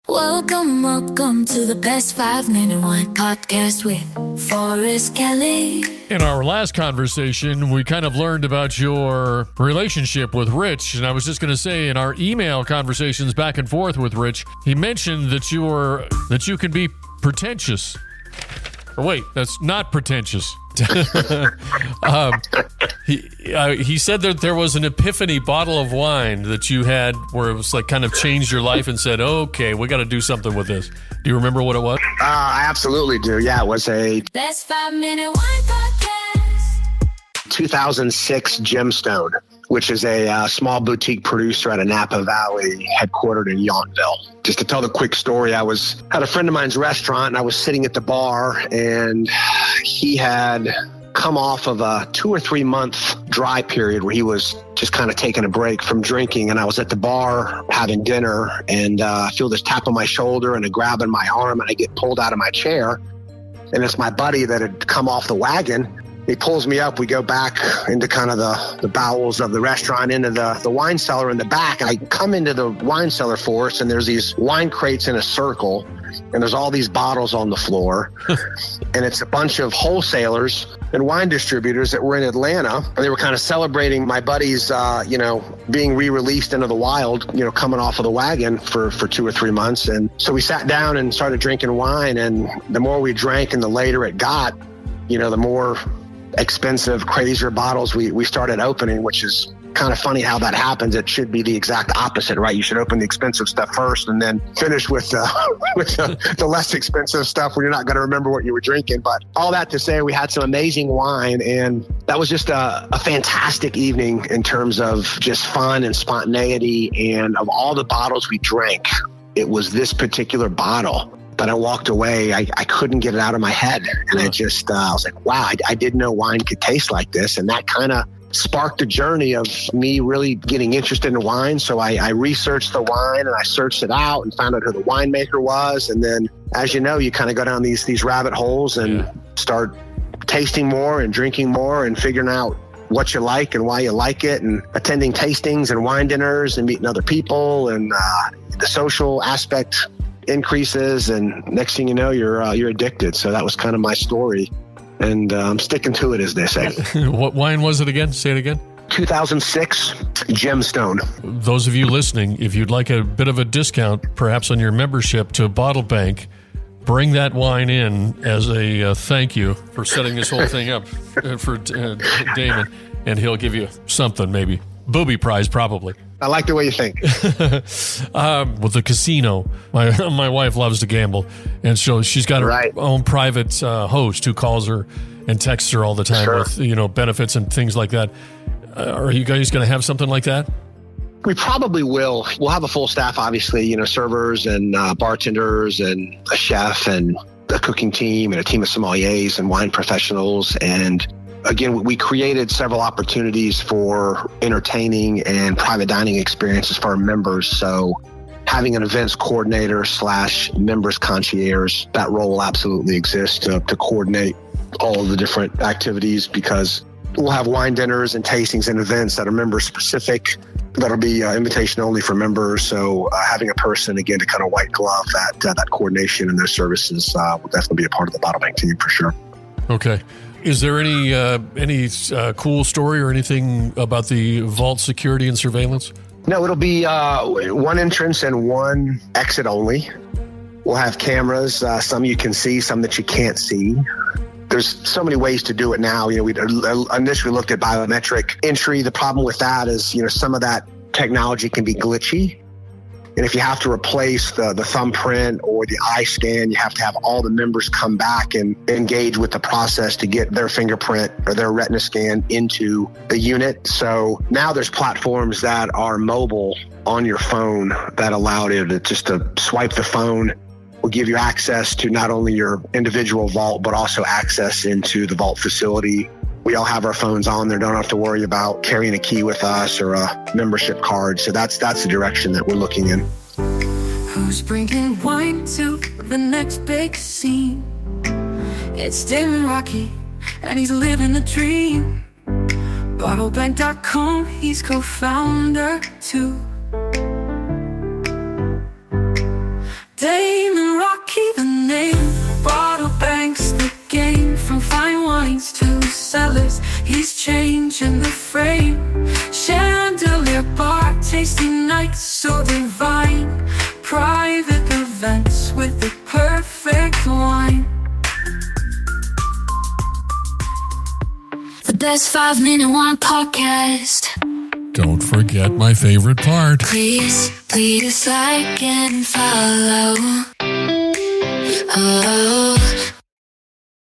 Welcome to the Best 5-Minute Wine Podcast with Forrest Kelly. In our last conversation, we kind of learned about your relationship with Rich, and I was just going to say in our email conversations back and forth with Rich, he mentioned that you can be pretentious. Or wait, that's not pretentious. He said that there was an epiphany bottle of wine that you had where it was like kind of changed your life and said, okay, we got to do something with this. Do you remember what it was? I absolutely do. Yeah, it was a Best 5-Minute Wine Podcast. 2006 Gemstone, which is a small boutique producer out of Napa Valley, headquartered in Yountville. Just to tell the quick story, I had a friend of mine's restaurant, and I was sitting at the bar, and he had come off of a 2 or 3 month dry period where he was just kind of taking a break from drinking. And I was at the bar having dinner, and I feel this tap on my shoulder and a grab on my arm, and I get pulled out of my chair. And it's my buddy that had come off the wagon. He pulls me up. We go back into kind of the bowels of the restaurant, into the wine cellar in the back. And I come into the wine cellar, Forrest, and there's these wine crates in a circle, and there's all these bottles on the floor. And it's a bunch of wholesalers and wine distributors that were in Atlanta. And they were kind of celebrating my buddy's, being re-released into the wild, coming off of the wagon for 2 or 3 months. And so we sat down and started drinking wine. And the more we drank and the later it got, the more expensive, crazier bottles we started opening, which is kind of funny how that happens. It should be the exact opposite, right? You should open the expensive stuff first and then finish with the less expensive stuff when you're not going to remember what you were drinking. But all that to say, we had some amazing wine, and that was just a fantastic evening in terms of just fun and spontaneity. And of all the bottles we drank, it was this particular bottle that I walked away. I couldn't get it out of my head. And I was like, wow, I didn't know wine could taste like this. And that kind of sparked the journey of me really getting interested in wine. So I researched the wine and I searched it out and found out who the winemaker was. And then, as you know, you kind of go down these rabbit holes and start tasting more and drinking more and figuring out what you like and why you like it, and attending tastings and wine dinners and meeting other people, and the social aspect increases, and next thing you know, you're addicted. So that was kind of my story, and I'm sticking to it, as they say. What wine was it again? Say it again. 2006 Gemstone. Those of you listening, if you'd like a bit of a discount, perhaps on your membership to Bottle Bank, bring that wine in as a thank you for setting this whole thing up for Damon, and he'll give you something, maybe. Booby prize, probably. I like the way you think. With the casino, my wife loves to gamble, and so she's got her own private host who calls her and texts her all the time with benefits and things like that. Are you guys going to have something like that? We probably will. We'll have a full staff, obviously, servers and bartenders and a chef and a cooking team and a team of sommeliers and wine professionals. And again, we created several opportunities for entertaining and private dining experiences for our members. So having an events coordinator / members concierge, that role will absolutely exist to coordinate all of the different activities, because we'll have wine dinners and tastings and events that are member specific. That'll be invitation only for members. So having a person, again, to kind of white glove that coordination and those services will definitely be a part of the Bottle Bank team for sure. Okay. Is there any cool story or anything about the vault security and surveillance? No, it'll be one entrance and one exit only. We'll have cameras, some you can see, some that you can't see. There's so many ways to do it now. We initially looked at biometric entry. The problem with that is, some of that technology can be glitchy. And if you have to replace the thumbprint or the eye scan, you have to have all the members come back and engage with the process to get their fingerprint or their retina scan into the unit. So now there's platforms that are mobile on your phone that allow you to swipe the phone. Will give you access to not only your individual vault, but also access into the vault facility. We all have our phones on there, don't have to worry about carrying a key with us or a membership card. So that's the direction that we're looking in. Who's bringing wine to the next big scene? It's Damon Raque, and he's living the dream. Bottlebank.com, he's co-founder too. That's 5 Minute One Podcast. Don't forget my favorite part. Please like and follow. Oh.